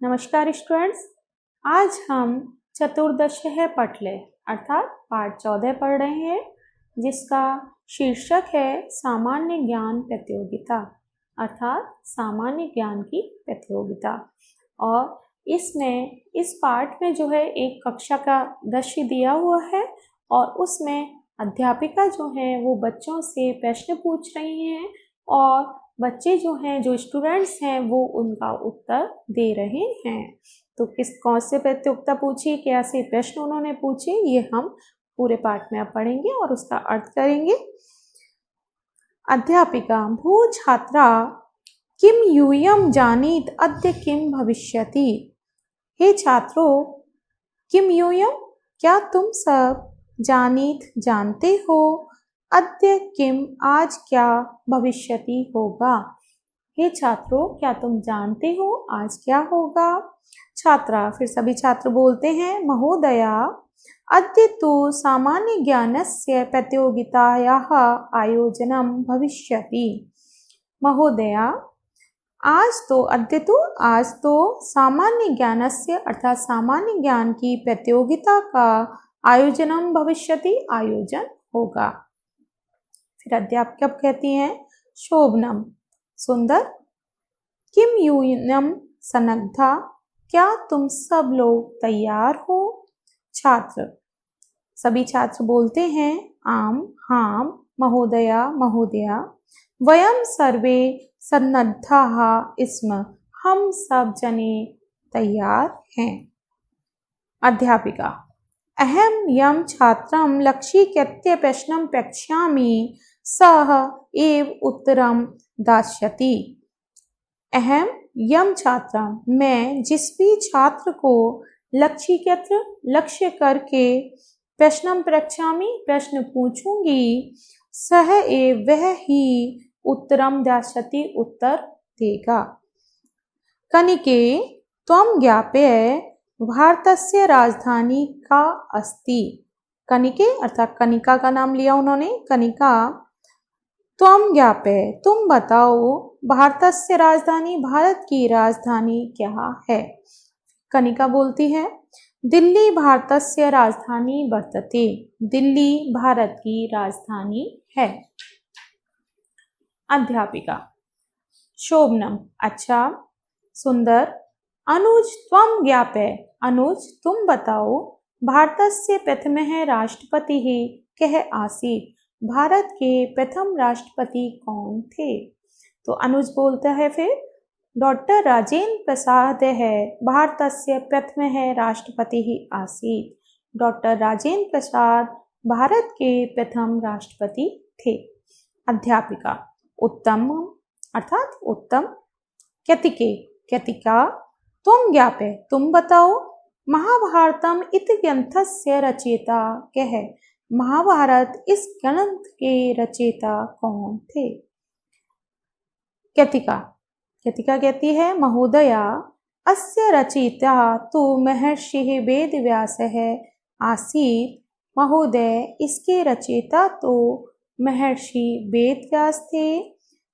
नमस्कार स्टूडेंट्स, आज हम चतुर्दश पटले अर्थात पाठ 14 पढ़ रहे हैं, जिसका शीर्षक है सामान्य ज्ञान प्रतियोगिता अर्थात सामान्य ज्ञान की प्रतियोगिता। और इसमें इस पाठ में जो है एक कक्षा का दृश्य दिया हुआ है और उसमें अध्यापिका जो है वो बच्चों से प्रश्न पूछ रही हैं और बच्चे जो हैं, जो स्टूडेंट्स हैं, वो उनका उत्तर दे रहे हैं। तो कौन से प्रतियोगिता पूछी, कैसे प्रश्न उन्होंने पूछे, ये हम पूरे पाठ में अब पढ़ेंगे और उसका अर्थ करेंगे। अध्यापिका भू छात्रा किम यूयम जानीत अद्य किम भविष्यति। हे छात्रों, किम यूयम क्या तुम सब, जानीत जानते हो, अद्य किम आज क्या, भविष्यति होगा। हे छात्रों, क्या तुम जानते हो आज क्या होगा। छात्रा, फिर सभी छात्र बोलते हैं, महोदया अद्य तु सामान्य ज्ञानस्य प्रतियोगितायाः आयोजनं भविष्यति। महोदया आज तो सामान्य ज्ञानस्य अर्थात सामान्य ज्ञान की प्रतियोगिता का आयोजनम भविष्यति आयोजन होगा। फिर अध्यापिका कहती हैं, शोभनम सुंदर, किम यूयम सनग्धा क्या तुम सब लोग तैयार हो। छात्र, सभी छात्र बोलते हैं, आम हाँ महोदया महोदया वयम सर्वे सन्नद्धाः स्म, हम सब जने तैयार हैं। अध्यापिका अहम यम छात्रं लक्ष्यीकृत्य प्रश्नं प्रक्ष्यामि सः एव उत्तरं दास्यति। अहम यम छात्रं, मैं जिस भी छात्र को लक्ष्य करके प्रश्नं प्रक्ष्यामि प्रश्न पूछूंगी, सह एव वह ही उत्तरं दास्यति उत्तर देगा। कनिके त्वं ज्ञापय भारतस्य राजधानी का अस्ति। कनिके अर्थात कनिका का नाम लिया उन्होंने। कनिका त्वं ज्ञापय तुम बताओ, भारतस्य राजधानी भारत की राजधानी क्या है। कनिका बोलती है, दिल्ली भारतस्य राजधानी वर्तते, दिल्ली भारत की राजधानी है। अध्यापिका शोभनम अच्छा सुंदर, अनुज त्वं ज्ञापय अनुज तुम बताओ, भारतस्य प्रथमः राष्ट्रपतिः कः आसीत्, भारत के प्रथम राष्ट्रपति कौन थे। तो अनुज बोलता है, फिर डॉक्टर राजेंद्र प्रसाद है भारतस्य प्रथमः राष्ट्रपतिः आसीत्, डॉक्टर राजेंद्र प्रसाद भारत के प्रथम राष्ट्रपति थे। अध्यापिका उत्तम अर्थात उत्तम। कृतिका त्वं ज्ञापय तुम बताओ, महाभारतम इति ग्रंथस्य रचयिता कः, महाभारत इस ग्रंथ के रचयिता कौन थे। कृतिका कहती है, महोदया अस्य रचयिता तु महर्षिः वेदव्यासः आसीत्। महोदय इसके रचयिता तो महर्षि वेदव्यास थे।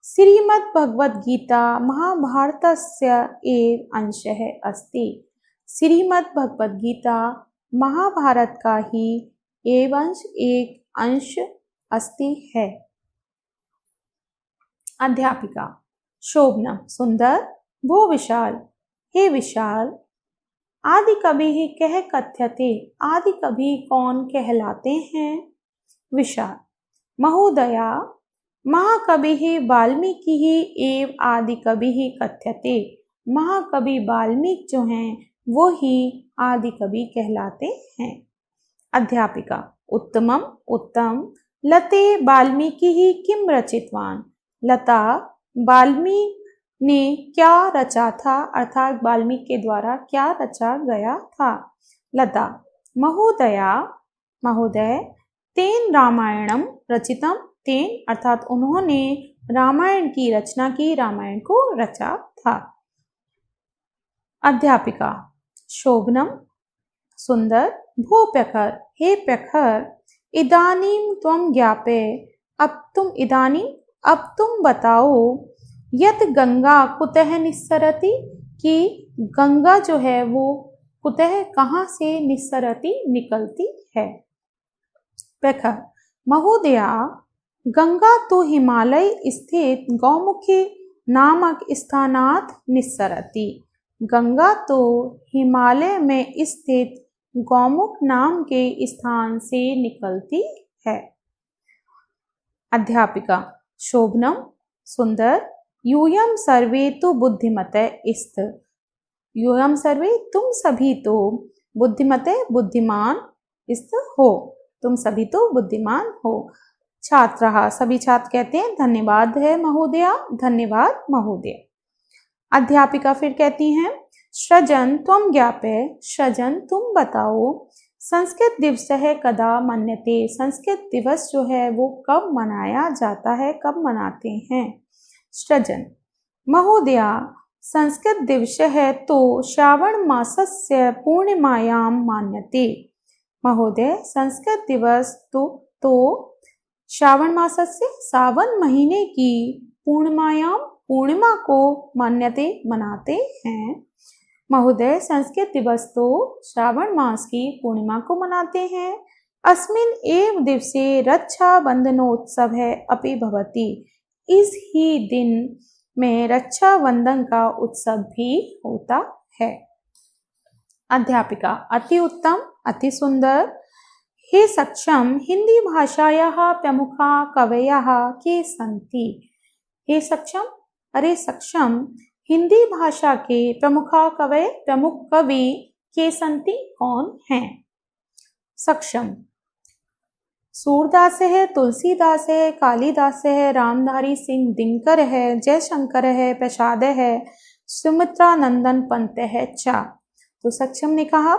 श्रीमद् भगवद गीता महाभारतस्य एव अंशः अस्ति। श्रीमद् भगवद गीता महाभारत का ही एक अंश अस्ति है। अध्यापिका शोभनम सुंदर, वो विशाल, हे विशाल, आदि कवि ही कह कथ्यते, आदि कवि कौन कहलाते हैं। विशाल महोदया महाकविः वाल्मीकिः एव आदि कविः कथ्यते, महाकवि वाल्मीकि जो हैं वो ही आदि कवि कहलाते हैं। अध्यापिका उत्तमम उत्तम, लते वाल्मीकिः किम रचितवान, लता वाल्मीकि ने क्या रचा था अर्थात वाल्मीकि के द्वारा क्या रचा गया था। लता महोदय तेन रामायणम रचितम, तेन अर्थात उन्होंने रामायण की रचना की, रामायण को रचा था। अध्यापिका शोभनम सुंदर, भो प्रखर, हे प्रखर, इदानीं त्वं ज्ञापय अब तुम बताओ, यत गंगा कुतः निस्सरति, कि गंगा जो है वो कुतः कहाँ से निस्सरति निकलती है। व्याख्या। महोदया, गंगा तो हिमालय स्थित गौमुखी नामक स्थानात् निस्सरति। गंगा तो हिमालय में स्थित गौमुख नाम के स्थान से निकलती है। अध्यापिका। शोभनम, सुंदर। यूयम सर्वे तो बुद्धिमतः स्त। यूयम सर्वे, तुम सभी तो, बुद्धिमतः, बुद्धिमान, स्त हो, तुम सभी तो बुद्धिमान हो। छात्रः, सभी छात्र कहते हैं धन्यवाद है महोदया, धन्यवाद महोदय। अध्यापिका फिर कहती हैं सृजन त्वं ज्ञापय। सृजन, तुम बताओ। संस्कृत दिवस है कदा मन्यते। संस्कृत दिवस जो है वो कब मनाया जाता है, कब मनाते हैं। सृजन। महोदया, संस्कृत दिवस है तो श्रावण मासस्य पूर्णिमायां मान्यते। महोदय, संस्कृत दिवस तो श्रावण मासस्य, सावन महीने की पूर्णिमायां, पूर्णिमा को मान्यते, मनाते हैं। महोदय, संस्कृत दिवस तो श्रावण मास की पूर्णिमा को मनाते हैं। अस्मिन् एव दिवसे रक्षाबंधनोत्सव है अपि भवति। इस ही दिन में रक्षाबंधन का उत्सव भी होता है। अध्यापिका। अति उत्तम, अति सुंदर। हे सक्षम, हिंदी भाषायाः प्रमुखा कवयः के सन्ति। हे सक्षम, अरे सक्षम, हिंदी भाषा के प्रमुखा कवय, प्रमुख कवि के सन्ति, कौन हैं। सक्षम। सूरदास है, तुलसीदास है, कालिदास है, रामधारी सिंह दिनकर है, जयशंकर है, प्रसाद है, सुमित्रा नंदन पंत है चा। तो सक्षम ने कहा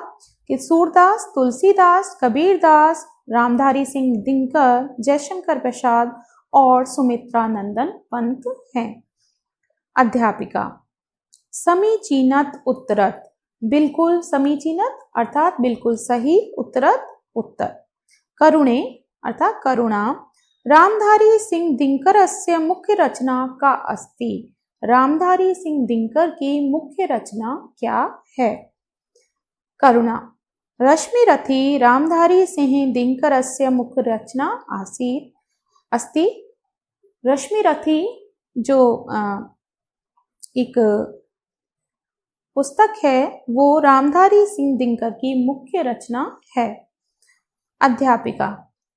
कि सूरदास, तुलसीदास, कबीरदास, रामधारी सिंह दिनकर, जयशंकर प्रसाद और सुमित्रा नंदन पंत हैं। अध्यापिका। समीचीनत उत्तरत। बिल्कुल समीचीनत अर्थात बिल्कुल सही, उत्तरत उत्तर। करुणे अर्थात करुणा। रामधारी सिंह दिनकरस्य मुख्य रचना का अस्ति। रामधारी सिंह दिनकर की मुख्य रचना क्या है। करुणा। रश्मिरथी रामधारी सिंह दिनकरस्य मुख्य रचना आसीत् अस्ति। रश्मिरथी जो एक पुस्तक है वो रामधारी सिंह दिनकर की मुख्य रचना है। अध्यापिका।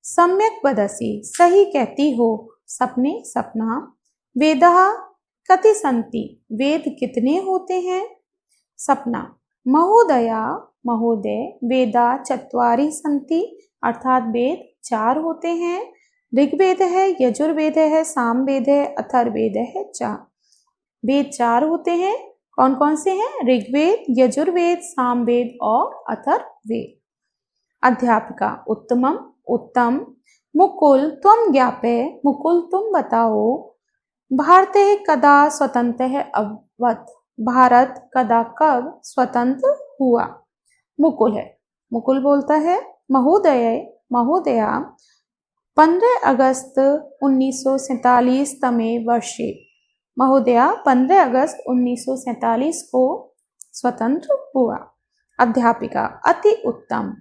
सम्यक वदसि, सही कहती हो। सपने, सपना। वेदः कति सन्ति, वेद कितने होते हैं। सपना। महोदया, महोदय, वेदा चत्वारि सन्ति, अर्थात वेद 4 होते हैं। ऋग्वेद है, यजुर्वेद है, सामवेद है, अथर्ववेद है, 4 वेद 4 होते हैं। कौन कौन से हैं। ऋग्वेद, यजुर्वेद, सामवेद और अथर्ववेद। अध्यापिका। उत्तमम, उत्तम। मुकुल त्वं ज्ञापय। मुकुल, तुम बताओ। भारते कदा स्वतंत्र अभवत्। भारत कदा, कब स्वतंत्र हुआ। मुकुल है, मुकुल बोलता है महोदय, महोदया, 15 अगस्त 1947 तमे वर्षे। महोदया, 15 अगस्त 1947 को स्वतंत्र हुआ। अध्यापिका। अति उत्तम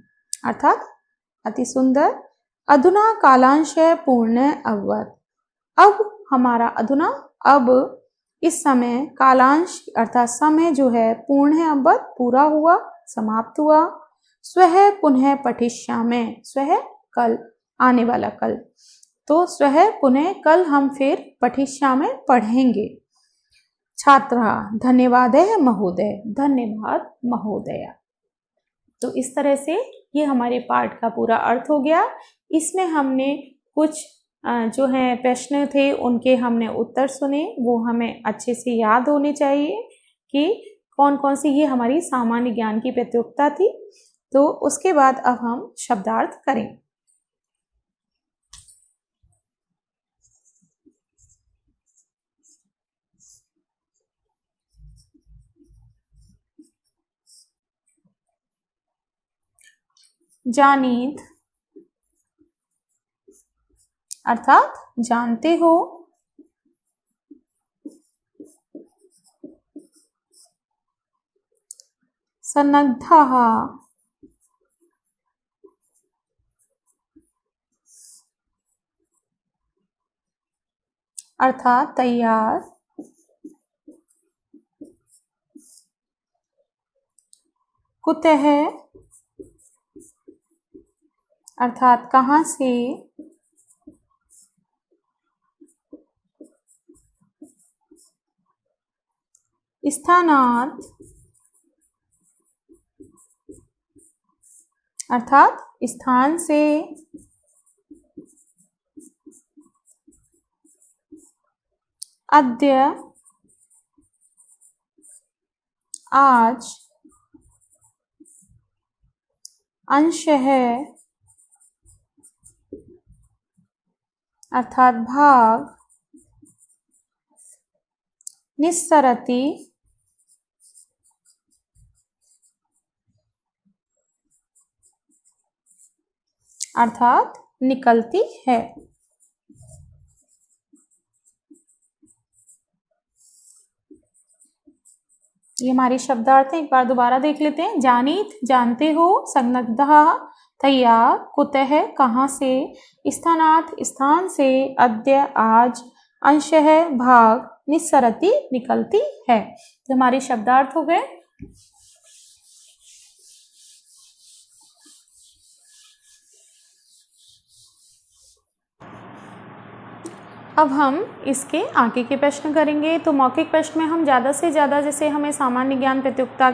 अर्थात अति सुंदर। अधुना कालांश पूर्ण अभवत्। अब हमारा अधुना, अब इस समय, कालांश अर्थात समय जो है पूर्ण है, अभवत् पूरा हुआ, समाप्त हुआ। स्वः पुनः पठिष्यामि। स्वः कल, आने वाला कल। तो स्वः पुनः, कल हम फिर पठिष्यामि पढ़ेंगे। छात्रा। धन्यवाद है महोदय, धन्यवाद महोदया। तो इस तरह से ये हमारे पाठ का पूरा अर्थ हो गया। इसमें हमने कुछ जो है प्रश्न थे उनके हमने उत्तर सुने, वो हमें अच्छे से याद होने चाहिए कि कौन कौन सी, ये हमारी सामान्य ज्ञान की प्रतियोगिता थी। तो उसके बाद अब हम शब्दार्थ करें। जानीत अर्थात जानते हो। सन्नद्धः अर्थात तैयार। कुतः अर्थात कहाँ से। स्थानात् अर्थात स्थान से। अद्य आज। अंशः अर्थात भाग। निस्सरति अर्थात निकलती है। ये हमारे शब्दार्थ हैं, एक बार दोबारा देख लेते हैं। जानीत जानते हो, संदिग्धः तैयार, कुतः कहाँ से, स्थानात् स्थान से, अद्य आज, अंशः भाग, निस्सरति निकलती है। तो हमारे शब्दार्थ हो गए। अब हम इसके आगे के प्रश्न करेंगे। तो मौखिक प्रश्न में हम ज़्यादा से ज़्यादा, जैसे हमें सामान्य ज्ञान प्रतियोगिता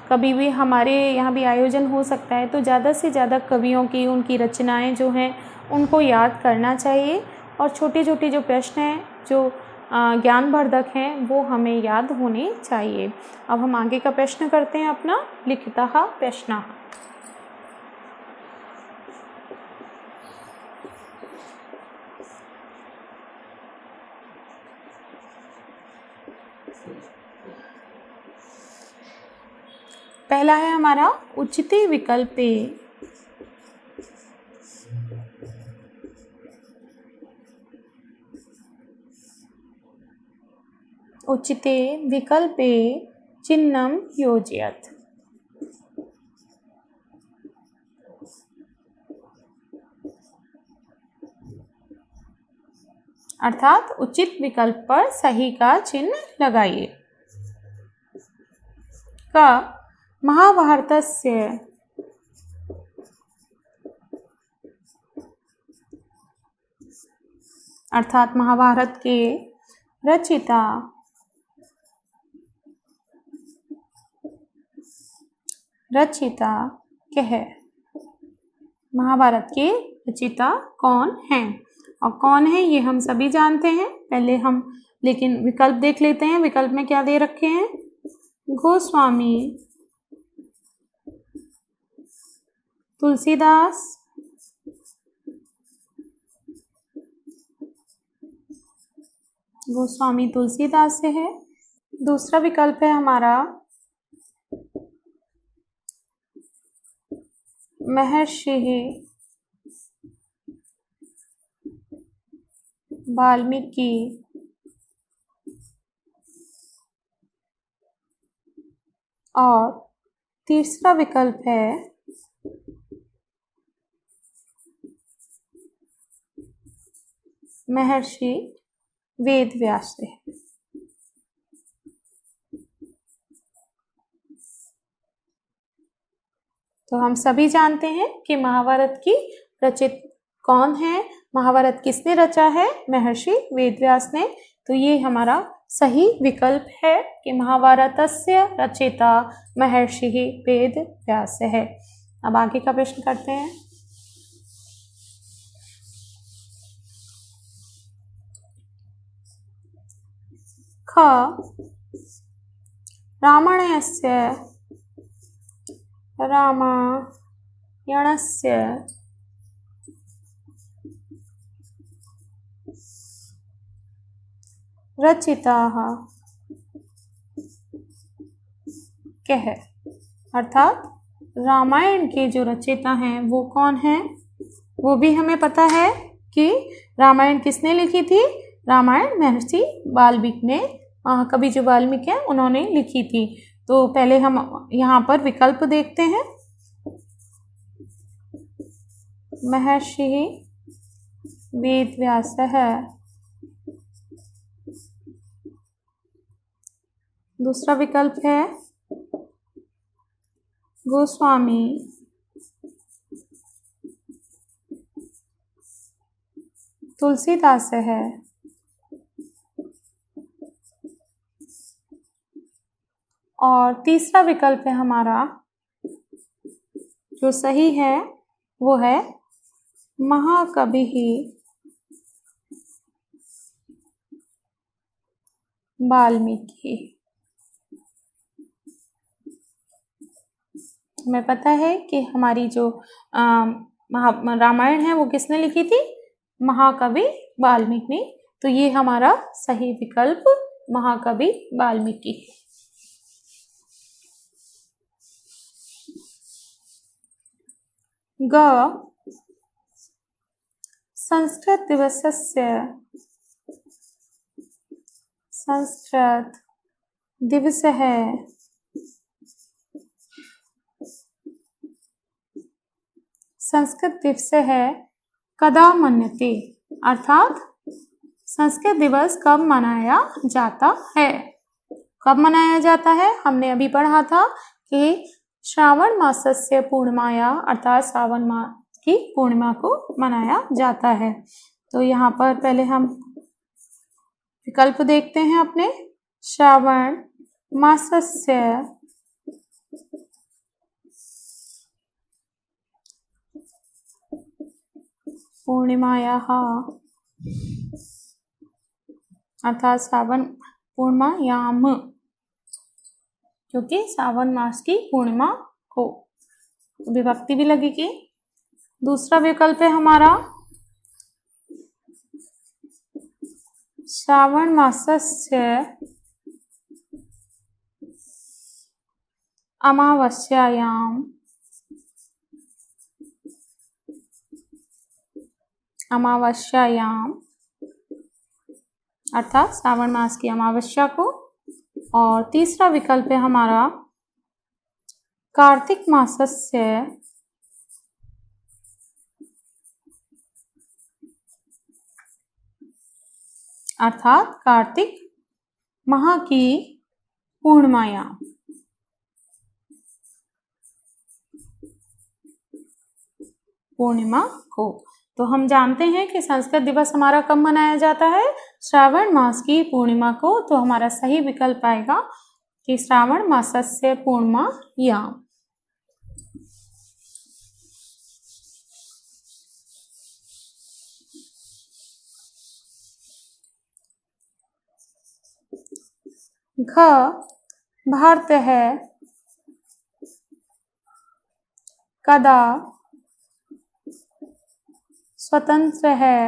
कभी भी हमारे यहाँ भी आयोजन हो सकता है, तो ज़्यादा से ज़्यादा कवियों की उनकी रचनाएं जो हैं उनको याद करना चाहिए, और छोटे छोटे जो प्रश्न हैं जो ज्ञानवर्धक हैं वो हमें याद होने चाहिए। अब हम आगे का प्रश्न करते हैं अपना। लिखितः प्रश्नः। पहला है हमारा उचिते विकल्पे। उचिते विकल्पे चिह्नं योजयत्। अर्थात उचित विकल्प पर सही का चिन्ह लगाइए। का महाभारतस्य अर्थात महाभारत के रचिता कह। महाभारत के रचिता कौन हैं, और कौन है ये हम सभी जानते हैं। पहले हम लेकिन विकल्प देख लेते हैं। विकल्प में क्या दे रखे हैं। गोस्वामी, तुलसीदास, गोस्वामी तुलसीदास से है। दूसरा विकल्प है हमारा महर्षि वाल्मीकि, और तीसरा विकल्प है महर्षि वेदव्यास से। तो हम सभी जानते हैं कि महाभारत की रचित कौन है, महाभारत किसने रचा है, महर्षि वेदव्यास ने। तो ये हमारा सही विकल्प है कि महाभारतस्य रचयिता महर्षि वेदव्यास है। अब आगे का प्रश्न करते हैं। ख रामायणस्य रचिताः कः। अर्थात रामायण के जो रचयिता हैं वो कौन हैं, वो भी हमें पता है कि रामायण किसने लिखी थी। रामायण महर्षि वाल्मीकि ने, कवि जो वाल्मीकि हैं उन्होंने लिखी थी। तो पहले हम यहाँ पर विकल्प देखते हैं। महर्षि वेदव्यासः। दूसरा विकल्प है गोस्वामी तुलसीदास है। और तीसरा विकल्प है हमारा जो सही है वो है महाकवि वाल्मीकि। हमें पता है कि हमारी जो रामायण है वो किसने लिखी थी? महाकवि वाल्मीकि ने। तो ये हमारा सही विकल्प महाकवि वाल्मीकि। ग संस्कृत दिवसस्य संस्कृत दिवसः संस्कृत दिवस है कदा मन्यते, अर्थात संस्कृत दिवस कब मनाया जाता है। कब मनाया जाता है? हमने अभी पढ़ा था कि श्रावण मासस्य पूर्णिमाया, अर्थात श्रावण मास की पूर्णिमा को मनाया जाता है। तो यहाँ पर पहले हम विकल्प देखते हैं अपने। श्रावण मासस्य पूर्णिमायाः, अर्थात श्रावण पूर्णिमायाम, क्योंकि श्रावण मास की पूर्णिमा को विभक्ति भी लगेगी। दूसरा विकल्प है हमारा श्रावण मासस्य अमावस्यायाम, अमावस्यायाम, अर्थात श्रावण मास की अमावस्या को। और तीसरा विकल्प है हमारा कार्तिक मासस्य अर्थात कार्तिक माह की पूर्णिमायाम। पूर्णिमा को। तो हम जानते हैं कि संस्कृत दिवस हमारा कब मनाया जाता है? श्रावण मास की पूर्णिमा को। तो हमारा सही विकल्प आएगा कि श्रावण मासस्य पूर्णिमायाम। घ भारत है कदा स्वतंत्र है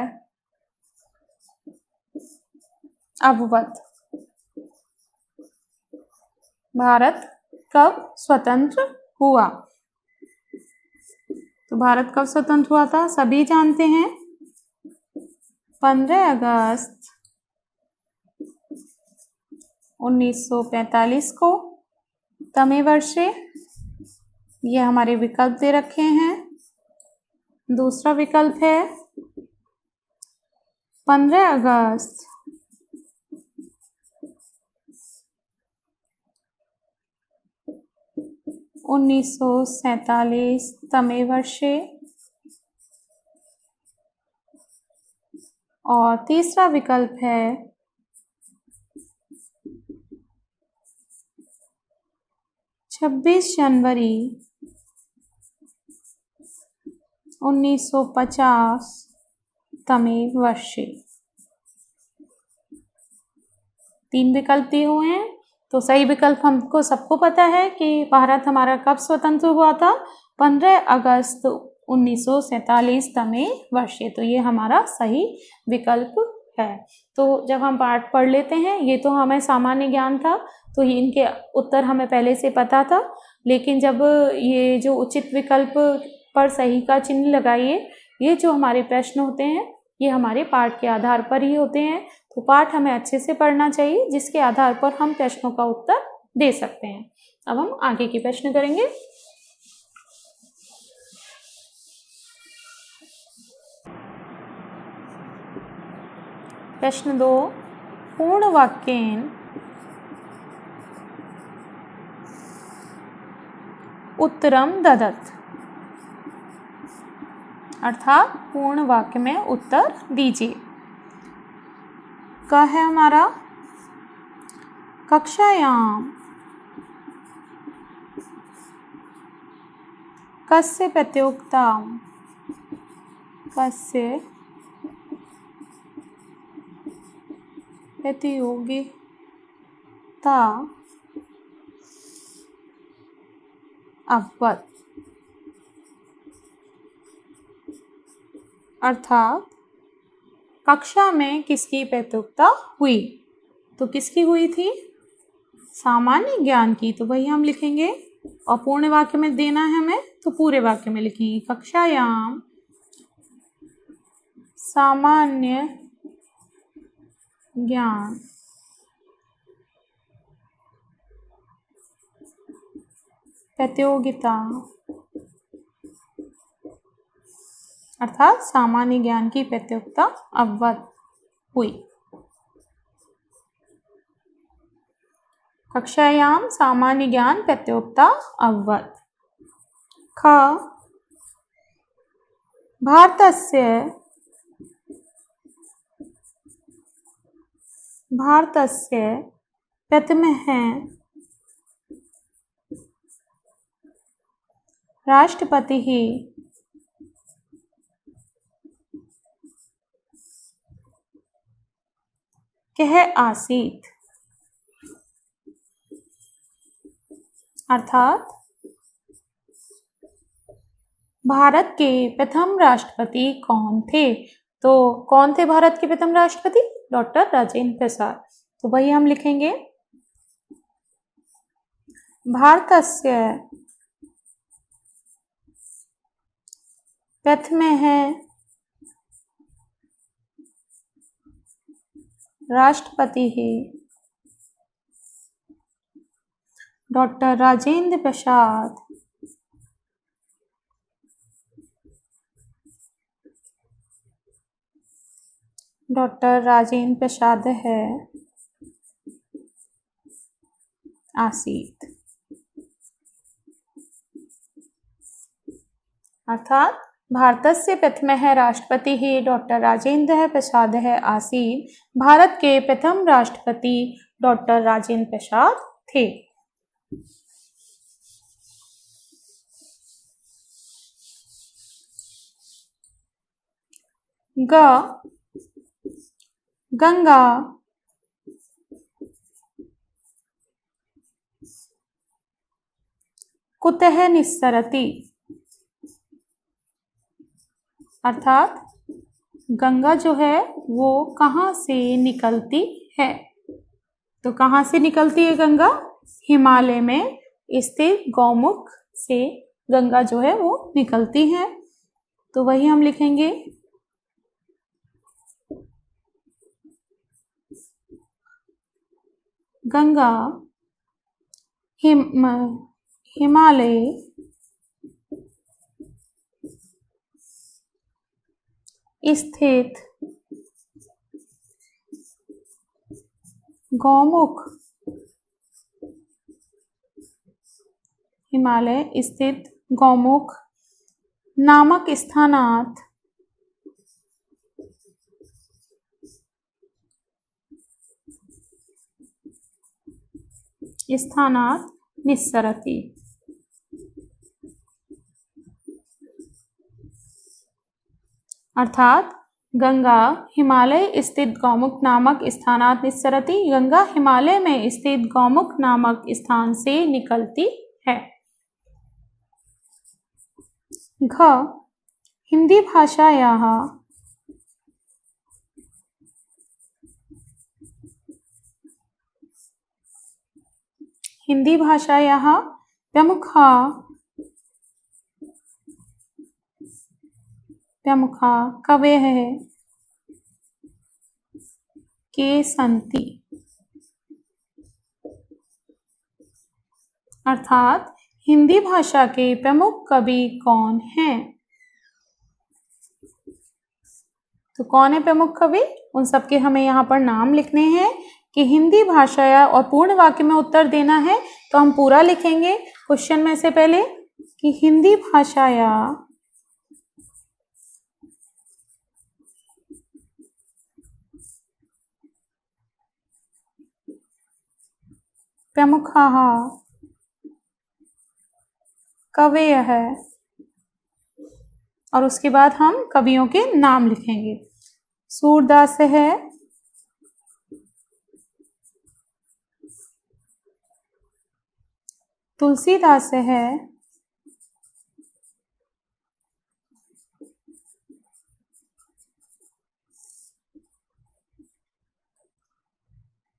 अभवत। भारत कब स्वतंत्र हुआ? तो भारत कब स्वतंत्र हुआ था? सभी जानते हैं, 15 अगस्त 1945 को, तमे वर्षे। ये हमारे विकल्प दे रखे हैं। दूसरा विकल्प है 15 अगस्त 1947 तमे वर्षे। और तीसरा विकल्प है 26 जनवरी 1950 तमे वर्षे। 3 विकल्प दिए हुए हैं। तो सही विकल्प हमको सबको पता है कि भारत हमारा कब स्वतंत्र हुआ था? 15 अगस्त 1947 तमे वर्षे। तो ये हमारा सही विकल्प है। तो जब हम पाठ पढ़ लेते हैं, ये तो हमें सामान्य ज्ञान था, तो इनके उत्तर हमें पहले से पता था। लेकिन जब ये जो उचित विकल्प पर सही का चिन्ह लगाइए, ये जो हमारे प्रश्न होते हैं ये हमारे पाठ के आधार पर ही होते हैं। तो पाठ हमें अच्छे से पढ़ना चाहिए, जिसके आधार पर हम प्रश्नों का उत्तर दे सकते हैं। अब हम आगे के प्रश्न करेंगे। प्रश्न 2, पूर्ण वाक्येन उत्तरम ददत्, अर्थात पूर्ण वाक्य में उत्तर दीजिए। क है हमारा कक्षायाम कस्य प्रतियोगिताम, कस्य प्रतियोगिता अभवत्, अर्थात कक्षा में किसकी प्रतियोगिता हुई। तो किसकी हुई थी? सामान्य ज्ञान की, तो वही हम लिखेंगे। और पूर्ण वाक्य में देना है हमें, तो पूरे वाक्य में लिखेंगे कक्षायाम सामान्य ज्ञान प्रतियोगिता, अर्थात सामान्य ज्ञान की प्रतियोगिता अवगत हुई। कक्षायाम सामान्य ज्ञान प्रतियोगिता अवगत। ख भारतस्य प्रथमः राष्ट्रपतिः कः आसीत्, अर्थात भारत के प्रथम राष्ट्रपति कौन थे। तो कौन थे भारत के प्रथम राष्ट्रपति? डॉक्टर राजेंद्र प्रसाद। तो वही हम लिखेंगे भारतस्य प्रथमः राष्ट्रपतिः डॉक्टर राजेंद्र प्रसाद है आसीत, अर्थात भारतस्य प्रथमः राष्ट्रपतिः डॉक्टर राजेंद्र प्रसाद आसीत्। भारत के प्रथम राष्ट्रपति डॉक्टर राजेंद्र प्रसाद थे। ग गंगा कुतः निस्सरति, अर्थात गंगा जो है वो कहाँ से निकलती है। तो कहाँ से निकलती है गंगा? हिमालय में स्थित गौमुख से गंगा जो है वो निकलती है। तो वही हम लिखेंगे गंगा हिमालय स्थित गौमुख, हिमालय स्थित गौमुख नामक स्थानात् निस्सरति, अर्थात गंगा हिमालय स्थित गौमुख नामक स्थानात् निस्सरति, गंगा हिमालय में स्थित गौमुख नामक स्थान से निकलती है। घ हिंदी भाषायाः प्रमुखा कवयः के सन्ति, अर्थात हिंदी भाषा के प्रमुख कवि कौन हैं? तो कौन है प्रमुख कवि? उन सबके हमें यहाँ पर नाम लिखने हैं कि हिंदी भाषा या और पूर्ण वाक्य में उत्तर देना है तो हम पूरा लिखेंगे क्वेश्चन में से पहले कि हिंदी भाषा या प्रमुखाः कवयः है और उसके बाद हम कवियों के नाम लिखेंगे। सूरदास है, तुलसीदास है,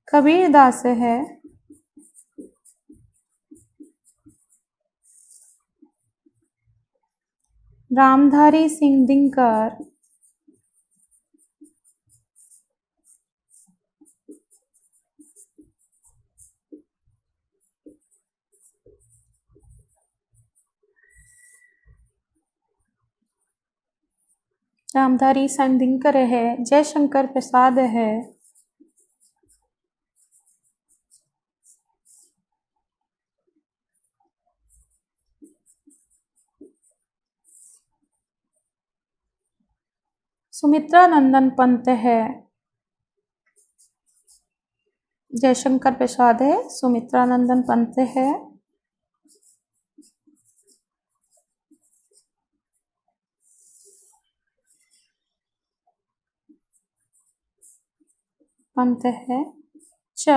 कबीरदास है, रामधारी सिंह दिनकर, रामधारी सिंह दिनकर है, जयशंकर प्रसाद है, सुमित्रा नंदन पंत है, जयशंकर प्रसाद है, सुमित्रा नंदन पंत है, पंत है, च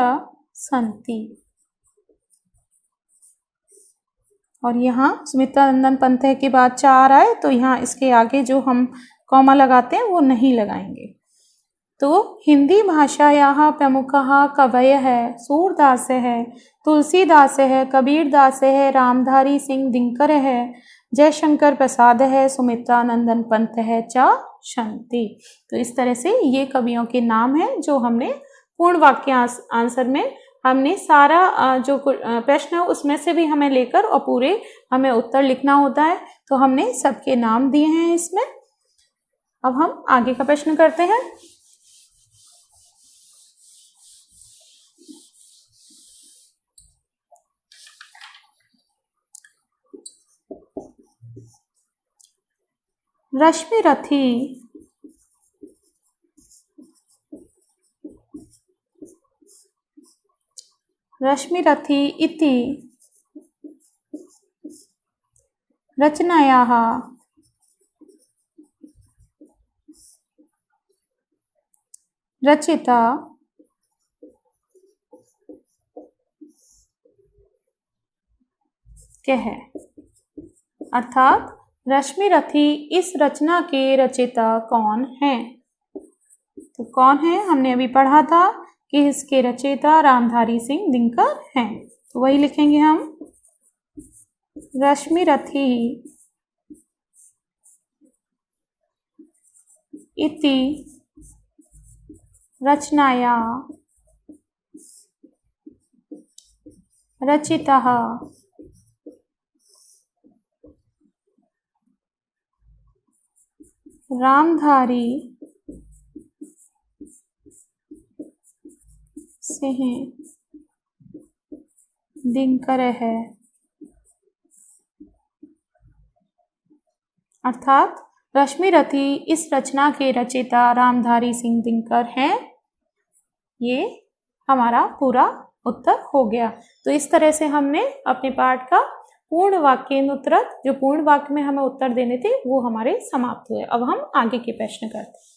संती। और यहाँ सुमित्रा नंदन पंत है के बाद चार आए तो यहाँ इसके आगे जो हम कॉमा लगाते हैं वो नहीं लगाएंगे। तो हिंदी भाषायाः प्रमुखः कवयः है, सूरदास है, तुलसीदास है, कबीरदास है, रामधारी सिंह दिनकर है, जयशंकर प्रसाद है, सुमित्रा नंदन पंत है, च शंति। तो इस तरह से ये कवियों के नाम हैं जो हमने पूर्ण वाक्य आंसर में हमने सारा जो प्रश्न है उसमें से भी हमें लेकर और पूरे हमें उत्तर लिखना होता है तो हमने सबके नाम दिए हैं इसमें। अब हम आगे का प्रश्न करते हैं। रश्मिरथी रश्मिरथी इति रचनायाः रचिता क्या है? अर्थात रश्मिरथी इस रचना के रचयिता कौन हैं? तो कौन है? हमने अभी पढ़ा था कि इसके रचयिता रामधारी सिंह दिनकर हैं, तो वही लिखेंगे हम। रश्मिरथी इति रचनाया रचितः रामधारी सिंह दिनकर है। अर्थात रश्मिरथी इस रचना के रचयिता रामधारी सिंह दिनकर हैं। ये हमारा पूरा उत्तर हो गया। तो इस तरह से हमने अपने पाठ का पूर्ण वाक्यानुत्तर जो पूर्ण वाक्य में हमें उत्तर देने थे वो हमारे समाप्त हुए। अब हम आगे के प्रश्न करते हैं।